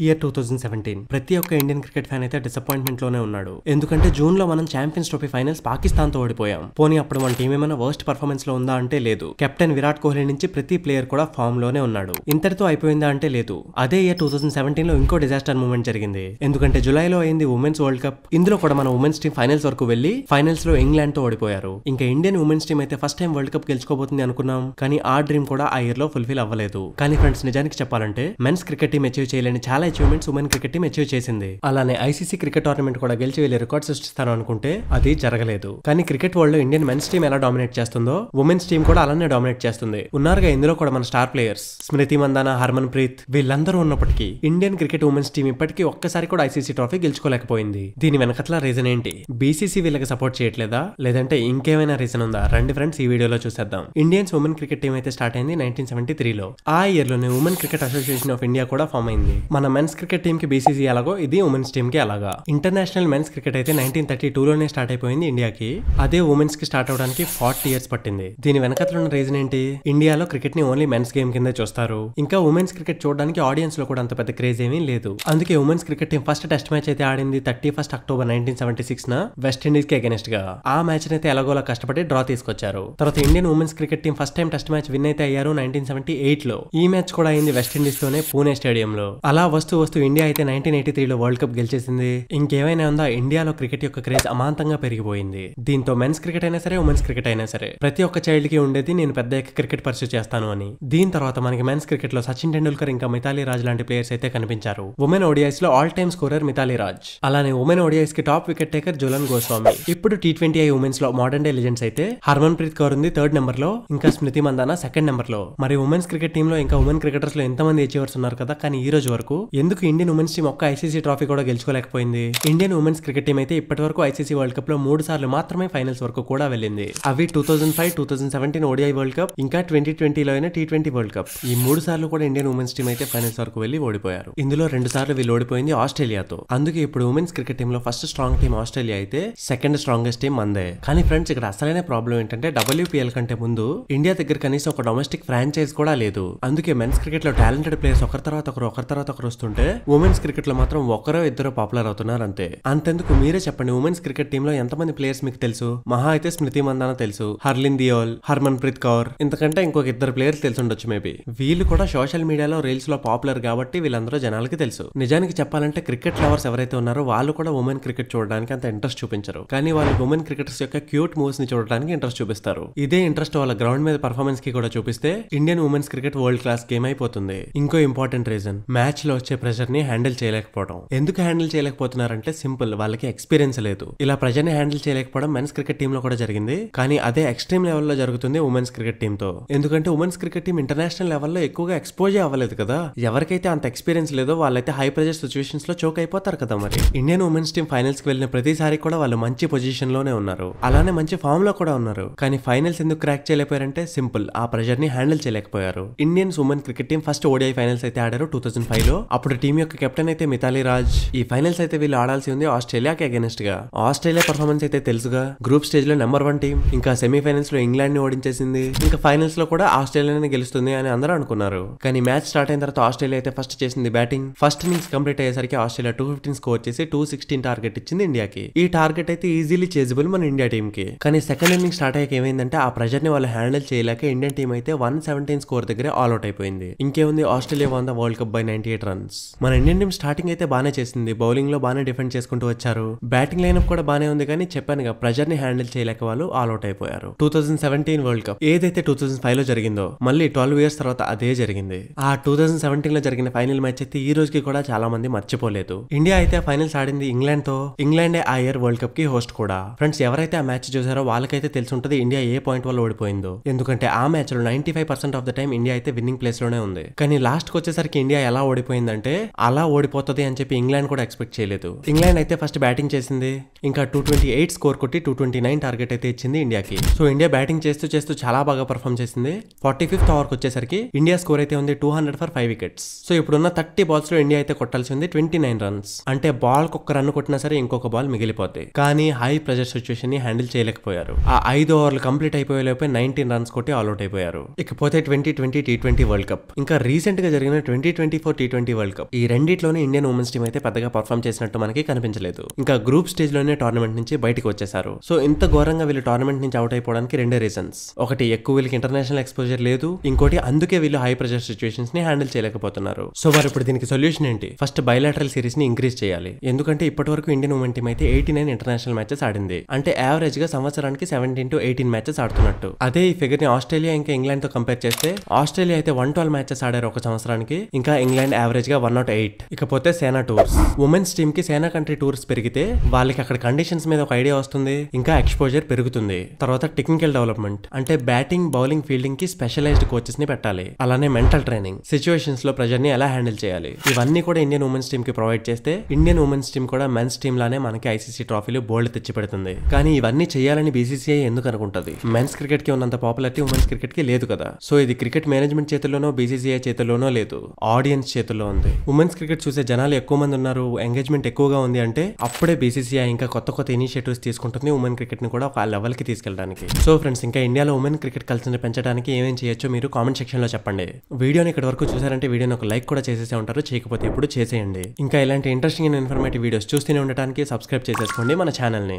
Year 2017 ప్రతి ఒక్క Indian cricket fan అయితే డిసప్పాయింట్మెంట్ లోనే ఉన్నాడు. ఎందుకంటే జూన్ లో మనం ఛాంపియన్స్ ట్రోఫీ ఫైనల్స్ పాకిస్తాన్ తో ఓడిపోయాం. పోనీ అప్పుడు మన టీం ఏమైనా వర్స్ట్ పర్ఫార్మెన్స్ లో ఉందా అంటే లేదు. కెప్టెన్ విరాట్ కోహ్లీ నుంచి ప్రతి ప్లేయర్ కూడా ఫామ్ లోనే ఉన్నాడు. ఇంతటితో అయిపోయిందా అంటే లేదు. అదే ఇయర్ 2017 లో ఇంకో డిజాస్టర్ మూమెంట్ జరిగింది. ఎందుకంటే జులైలో అయింది ఉమెన్స్ వరల్డ్ కప్. ఇందులో కూడా మన ఉమెన్స్ టీం ఫైనల్స్ వరకు వెళ్లి ఫైనల్స్ లో ఇంగ్లాండ్ తో ఓడిపోయారు. ఇంకా ఇండియన్ ఉమెన్స్ టీం అయితే ఫస్ట్ టైం వరల్డ్ కప్ గెలుచుకోబోతుంది అనుకున్నాం. కానీ ఆ డ్రీమ్ కూడా ఆ ఇయర్ లో ఫుల్ఫిల్ అవ్వలేదు. కానీ ఫ్రెండ్స్, నిజానికి చెప్పాలంటే మెన్స్ క్రికెట్ టీం అచీవ్ చేయలేని చాలా achievements women cricket team achieve చేసింది. అలానే ఐసీసీ క్రికెట్ టోర్నమెంట్ కూడా గెలిచి వీళ్ళు రికార్డ్ సృష్టిస్తారు అనుకుంటే అది జరగలేదు. కానీ క్రికెట్ వరల్డ్ లో ఇండియన్ మెన్స్ టీం ఎలా డామినేట్ చేస్తుందో ఉమెన్స్ టీం కూడా అలానే డామినేట్ చేస్తుంది. ఉన్నారుగా ఇందులో కూడా మన స్టార్ ప్లేయర్స్ స్మృతి మందాన, హర్మన్ ప్రీత్ వీళ్ళందరూ ఉన్నప్పటికీ ఇండియన్ క్రికెట్ ఉమెన్స్ టీం ఇప్పటికీ ఒక్కసారి కూడా ఐసీసీ ట్రోఫీ గెలుచుకోలేకపోయింది. దీని వెనకట్ల రీజన్ ఏంటి? బీసీసీ వీళ్ళకి సపోర్ట్ చేయట్లేదా, లేదంటే ఇంకేమైనా రీజన్ ఉందా? రండి ఫ్రెండ్స్, ఈ వీడియోలో చూసేద్దాం. ఇండియన్స్ ఉమెన్ క్రికెట్ టీం అయితే స్టార్ట్ అయింది 1973లో. ఆ ఇయర్ లోనే women cricket association of India కూడా ఫామ్ అయింది. మన మెన్స్ క్రికెట్ టీం కి బీసీసీ అలాగో ఇది ఉమెన్స్ టీం కి అలాగా. ఇంటర్నేషనల్ మెన్స్ క్రికెట్ అయితే 1932లోనే స్టార్ట్ అయిపోయింది ఇండియాకి. అదే ఉమెన్స్ కి స్టార్ట్ అవడానికి 40 ఇయర్స్ పట్టింది. దీని వెనకట్ల ఉన్న రీజన్ ఏంటి? ఇండియాలో క్రికెట్ ని ఓన్లీ మెన్స్ గేమ్ కింద చూస్తారు. ఇంకా ఉమెన్స్ క్రికెట్ చూడడానికి ఆడియన్స్ లో కూడా అంత పెద్ద క్రేజ్ ఏమీ లేదు. అందుకే women's cricket team first test match అయితే ఆడింది 31 అక్టోబర్ 1976 వెస్ట్ ఇండీస్ కి అగెనిస్ట్ గా. ఆ మ్యాచ్ అయితే ఎలాగోలా కష్టపడి డ్రా తీసుకొచ్చారు. తర్వాత Indian women's cricket team first time test match win అయితే అయ్యారు 1978లో. ఈ మ్యాచ్ కూడా అయింది వెస్ట్ ఇండీస్ తోనే, పూణే స్టేడియంలో. అలా వస్తూ ఇండియా అయితే 1983లో వరల్డ్ కప్ గెలిచేసింది. ఇంకేమైనా ఉందా? ఇండియాలో క్రికెట్ యొక్క క్రేజ్ అమాంతంగా పెరిగిపోయింది. దీంతో మెన్స్ క్రికెట్ అయినా సరే, ఉమెన్స్ క్రికెట్ అయినా సరే ప్రతి ఒక్క చైల్డ్ కి ఉండేది నేను పెద్ద క్రికెట్ పర్సూ చేస్తాను అని. దీని తర్వాత మనకి మెన్స్ క్రికెట్ లో సచిన్ టెండూల్కర్ ఇంకా మిథాలీ రాజ్ లాంటి ప్లేయర్స్ అయితే కనిపించారు. ఉమెన్ ఓడిఐస్ లో all time scorer Mithali Raj. అలానే ఉమెన్ ఓడిఐస్ కి top wicket taker Jhulan Goswami. ఇప్పుడు T20I ఉమెన్స్ లో మోడర్న్ డే లెజెండ్స్ అయితే హర్మన్ ప్రీత్ కౌర్ ఉంది 3rd నెంబర్ లో, ఇంకా స్మృతి మందాన 2nd నెంబర్ లో. మరి ఉమెన్స్ క్రికెట్ టీమ్ లో ఇంకా ఉమెన్ క్రికెటర్స్ లో ఎంతమంది అచీవర్స్ ఉన్నారు కదా. కానీ ఈ రోజు వరకు ఎందుకు ఇండియన్ ఉమెన్స్ టీం ఒక్క ఐసీసీ ట్రోఫీ కూడా గెలుచుకోలేకపోయింది? ఇండియన్ ఉమెన్స్ క్రికెట్ టీం అయితే ఇప్పటి వరకు ఐసీసీ వరల్డ్ కప్ లో 3 సార్లు మాత్రమే ఫైనల్స్ వరకు కూడా వెళ్ళింది. అవి 2005, 2017 ఓడిఐ వరల్డ్ కప్, ఇంకా 2020లో అయిన T20 వరల్డ్ కప్. ఈ 3 సార్లు కూడా ఇండియన్ ఉమెన్స్ టీం అయితే ఫైనల్స్ వరకు వెళ్లి ఓడిపోయారు. ఇందులో 2 సార్లు వీళ్ళు ఓడిపోయింది ఆస్ట్రేలియాతో. అందుకే ఇప్పుడు ఉమెన్స్ క్రికెట్ టీమ్ లో ఫస్ట్ స్ట్రాంగ్ టీం ఆస్ట్రేలియా అయితే సెకండ్ స్ట్రాంగెస్ట్ టీం మందే. కానీ ఫ్రెండ్స్, ఇక్కడ అసలైన ప్రాబ్లం ఏంటంటే WPL కంటే ముందు ఇండియా దగ్గర కనీసం ఒక డొమెస్టిక్ ఫ్రాంచైజ్ కూడా లేదు. అందుకే మెన్స్ క్రికెట్ లో టాలెంటెడ్ ప్లేయర్స్ ఒకరి తర్వాత ఒకరు వస్తుంటే ఉమెన్స్ క్రికెట్ లో మాత్రం ఒకరో ఇద్దరు పాపులర్ అవుతున్నారు అంతే. అంతెందుకు మీరే చెప్పండి, ఉమెన్స్ క్రికెట్ టీమ్ లో ఎంతమంది ప్లేయర్స్ మీకు తెలుసు? మహా అయితే స్మృతి మందాన తెలుసు, హర్లిన్ దియోల్, హర్మన్ ప్రీత్ కౌర్, ఇంతకంటే ఇంకొక 2 ప్లేయర్స్ తెలిసి ఉండొచ్చు మేబీ. వీళ్ళు కూడా సోషల్ మీడియాలో రీల్స్ లో పాపులర్ కాబట్టి వీళ్ళందరూ జనాలకి తెలుసు. నిజానికి చెప్పాలంటే క్రికెట్ లవర్స్ ఎవరైతే ఉన్నారో వాళ్ళు కూడా ఉమెన్ క్రికెట్ చూడడానికి అంత ఇంట్రెస్ట్ చూపించరు. కానీ వాళ్ళు ఉమెన్ క్రికెటర్స్ యొక్క క్యూట్ మూవ్స్ ని చూడడానికి ఇంట్రెస్ట్ చూపిస్తారు. ఇదే ఇంట్రెస్ట్ వాళ్ళ గ్రౌండ్ మీద పర్ఫార్మెన్స్ కి కూడా చూపిస్తే Indian women's cricket world class game అయిపోతుంది. ఇంకో ఇంపార్టెంట్ రీజన్, మ్యాచ్ లో వచ్చే ప్రెషర్ ని హ్యాండిల్ చేయలేకపోవడం. ఎందుకు హ్యాండిల్ చేయలేకపోతున్నారంటే సింపుల్, వాళ్ళకి ఎక్స్పీరియన్స్ లేదు. ఇలా ప్రెషర్ ని హ్యాండిల్ చేయలేకపోవడం మెన్స్ క్రికెట్ టీమ్ లో కూడా జరిగింది. కానీ అదే ఎక్స్ట్రీమ్ లెవెల్లో జరుగుతుంది ఉమెన్స్ క్రికెట్ టీమ్ తో. ఎందుకంటే ఉమెన్స్ క్రికెట్ టీమ్ ఇంటర్నేషనల్ లెవెల్లో ఎక్కువగా ఎక్స్పోజ్ అవ్వలేదు కదా. ఎవరికైతే అంత ఎక్స్పీరియన్స్ లేదో వాళ్ళైతే హై ప్రెషర్ సిచ్యువేషన్స్ లో చోక్ అయిపోతారు కదా. మరి ఇండియన్ ఉమెన్స్ టీమ్ ఫైనల్స్ కి వెళ్ళిన ప్రతిసారి కూడా వాళ్ళు మంచి పొజిషన్ లోనే ఉన్నారు, అలానే మంచి ఫామ్ లో కూడా ఉన్నారు. కానీ ఫైనల్స్ ఎందుకు క్రాక్ చేయలేకపోయారంటే సింపుల్, ఆ ప్రెషర్ ని హ్యాండిల్ చేయలేకపోయారు. Indians women cricket team first ODI finals అయితే ఆడారు 2005లో. అప్పుడు టీం యొక్క కెప్టెన్ అయితే మిథాలీ రాజ్. ఈ ఫైనల్స్ అయితే వీళ్ళు ఆడాల్సి ఉంది ఆస్ట్రేలియాకి అగెనిస్ట్ గా. ఆస్ట్రేలియా పర్ఫార్మెన్స్ అయితే తెలుసుగా, గ్రూప్ స్టేజ్ లో నెంబర్ 1 టీం. ఇంకా సెమీఫైనల్స్ లో ఇంగ్లాండ్ ని ఓడించేసింది. ఇంకా ఫైనల్స్ లో కూడా ఆస్ట్రేలియానే గెలుస్తుంది అని అందరూ అనుకున్నారు. కానీ మ్యాచ్ స్టార్ట్ అయిన తర్వాత ఆస్ట్రేలియా అయితే ఫస్ట్ చేసింది బ్యాటింగ్. ఫస్ట్ ఇన్నింగ్స్ కంప్లీట్ అయ్యేసరికి ఆస్ట్రేలియా 215 స్కోర్ చేసి 216 టార్గెట్ ఇచ్చింది ఇండియాకి. ఈ టార్గెట్ అయితే ఈజీలీ చేజబుల్ మన ఇండియా టీం కి. కానీ సెకండ్ ఇన్నింగ్ స్టార్ట్ అయ్యాక ఏమైందంటే ఆ ప్రెషర్ ని వాళ్ళు హ్యాండిల్ చేయలేక ఇండియన్ టీం అయితే 117 స్కోర్ దగ్గర ఆల్ అవుట్ అయిపోయింది. ఇంకేముంది, Australia one the world cup by 98 runs. మన ఇండియన్ టీం స్టార్టింగ్ అయితే బానే చేసింది, బౌలింగ్ లో బానే డిఫెండ్ చేసుకుంటూ వచ్చారు. బ్యాటింగ్ లైనప్ కూడా బానే ఉంది. కానీ చెప్పానుగా, ప్రెషర్ ని హ్యాండిల్ చేయలేక వాళ్ళు ఆల్ అవుట్ అయిపోయారు. 2017 వరల్డ్ కప్ ఏదైతే 2005లో జరిగిందో మళ్ళీ 12 ఇయర్స్ తర్వాత అదే జరిగింది. ఆ 2017 లో జరిగిన ఫైనల్ మ్యాచ్ అయితే ఈ రోజుకి కూడా చాలా మంది మర్చిపోలేదు. ఇండియా అయితే ఫైనల్స్ ఆడింది ఇంగ్లాండ్ తో. ఇంగ్లాండే ఆ ఇయర్ వరల్డ్ కప్ కి హోస్ట్ కూడా. ఫ్రెండ్స్, ఎవరైతే ఆ మ్యాచ్ చూసారో వాళ్ళకైతే తెలిసి ఉంటుంది ఇండియా ఏ పాయింట్ వల్ల ఓడిపోయిందో. ఎందుకంటే ఆ మ్యాచ్ లో 95% ఆఫ్ ద టైం ఇండియా అయితే విన్నింగ్ ప్లేస్ లోనే ఉంది. కానీ లాస్ట్ కి వచ్చేసరికి ఇండియా ఎలా ఓడిపోయిందంటే అలా ఓడిపోతుంది అని చెప్పి ఇంగ్లాండ్ కూడా ఎక్స్పెక్ట్ చేయలేదు. ఇంగ్లాండ్ అయితే ఫస్ట్ బ్యాటింగ్ చేసింది. ఇంకా 228 స్కోర్ కొట్టి 229 టార్గెట్ అయితే ఇచ్చింది ఇండియాకి. సో ఇండియా బ్యాటింగ్ చేస్తూ చాలా బాగా పర్ఫామ్ చేసింది. 45th ఓవర్కి వచ్చేసరికి ఇండియా స్కోర్ అయితే ఉంది 200 ఫర్ 5 వికెట్స్. సో ఇప్పుడున్న 30 బాల్స్ లో ఇండియా అయితే కొట్టాల్సి ఉంది 29 రన్స్. అంటే బాల్ ఒక్క రన్ కొట్టినా సరే ఇంకొక బాల్ మిగిలిపోతాయి. కానీ హై ప్రెషర్ సిచ్యువేషన్ ని హ్యాండిల్ చేయలేకపోయారు. ఆ 5 ఓవర్లు కంప్లీట్ అయిపోయే లోపే 19 రన్స్ కొట్టి ఆల్ అవుట్ అయిపోయారు. ఇకపోతే 2020 T20 వరల్డ్ కప్, ఇంకా రీసెంట్ గా జరిగిన 2024 T20 వరల్డ్ వరల్డ్ కప్. ఈ రెండిట్లోనే ఇండియన్ ఉమెన్స్ టీం అయితే పెద్దగా పర్ఫామ్ చేసినట్టు మనకి కనిపించలేదు. ఇంకా గ్రూప్ స్టేజ్ లోనే టోర్నమెంట్ నుంచి బయటకు వచ్చేసారు. సో ఇంత ఘోరంగా వీళ్ళు టోర్నమెంట్ నుంచి అవుట్ అయిపోవడానికి రెండే రీజన్స్. ఒకటి, ఎక్కువ వీళ్ళకి ఇంటర్నేషనల్ ఎక్స్పోజర్ లేదు. ఇంకోటి, అందుకే వీళ్ళు హై ప్రెషర్ సిచువేషన్స్ ని హ్యాండిల్ చేయలేకపోతున్నారు. సో మరి ఇప్పుడు దీనికి సొల్యూషన్ ఏంటి? ఫస్ట్ బైలాటరల్ సిరీస్ ని ఇంక్రీజ్ చేయాలి. ఎందుకంటే ఇప్పటి వరకు ఇండియన్ ఉమెన్ టీం అయితే 89 ఇంటర్నేషనల్ మ్యాచెస్ ఆడింది. అంటే యావరేజ్ గా సంవత్సరానికి 17 to 18 మ్యాచెస్ ఆడుతున్నట్టు. అదే ఈ ఫిగర్ ని ఆస్ట్రేలియా ఇంకా ఇంగ్లాండ్ తో కంపేర్ చేస్తే ఆస్ట్రేలియా అయితే 112 మ్యాచెస్ ఆడారు ఒక సంవత్సరానికి. ఇంకా ఇంగ్లాండ్ యావరేజ్ గా 108. ఇకపోతే సేనా టూర్స్. ఉమెన్స్ టీమ్ కి సేనా కంట్రీ టూర్స్ పెరిగితే వాళ్ళకి అక్కడ కండిషన్స్ మీద ఒక ఐడియా వస్తుంది. ఇంకా ఎక్స్పోజర్ పెరుగుతుంది. తర్వాత టెక్నికల్ డెవలప్మెంట్, అంటే బ్యాటింగ్, బౌలింగ్, ఫీల్డింగ్ కి స్పెషలైజ్డ్ కోచెస్ ని పెట్టాలి. అలానే మెంటల్ ట్రైనింగ్, సిచువేషన్స్ లో ప్రెజర్ ని ఎలా హ్యాండిల్ చేయాలి, ఇవన్నీ కూడా ఇండియన్ ఉమెన్స్ టీమ్ కి ప్రొవైడ్ చేస్తే ఇండియన్ ఉమెన్స్ టీమ్ కూడా మెన్స్ టీమ్ లానే మనకి ఐసీసీ ట్రోఫీలు బోల్డ్ తెచ్చి పెడుతుంది. కానీ ఇవన్నీ చేయాలని బీసీసీఐ ఎందుకు అనుకుంటది? మెన్స్ క్రికెట్ కి ఉన్నంత పాపులారిటీ ఉమెన్స్ క్రికెట్ కి లేదు కదా. సో ఇది క్రికెట్ మేనేజ్మెంట్ చేతుల్లోనో బీసీసీఐ చేతుల్లోనో లేదు, ఆడియన్స్ చేతుల్లో ఉంది. ఉమెన్స్ క్రికెట్ చూసే జనాలు ఎక్కువ మంది ఉన్నారు, ఎంగేజ్మెంట్ ఎక్కువగా ఉంది అంటే అప్పుడే బీసీసీఐ ఇంకా కొత్త కొత్త ఇనిషియేటివ్స్ తీసుకుంటుంది ఉమెన్ క్రికెట్ ని కూడా ఒక లెవెల్ కి తీసుకెళ్ళడానికి. సో ఫ్రెండ్స్, ఇంకా ఇండియాలో ఉమెన్ క్రికెట్ కల్చర్ ని పెంచడానికి ఏమేం చేయొచ్చో మీరు కామెంట్ సెక్షన్ లో చెప్పండి. వీడియోని ఇక్కడ వరకు చూసారంటే వీడియోని ఒక లైక్ కూడా చేసేసే ఉంటారు, చేయకపోతే ఇప్పుడు చేసేయండి. ఇంకా ఇలాంటి ఇంట్రెస్టింగ్ అండ్ ఇన్ఫర్మేటివ్ వీడియోస్ చూస్తూనే ఉండటానికి సబ్స్క్రైబ్ చేసేసుకోండి మన ఛానల్ ని.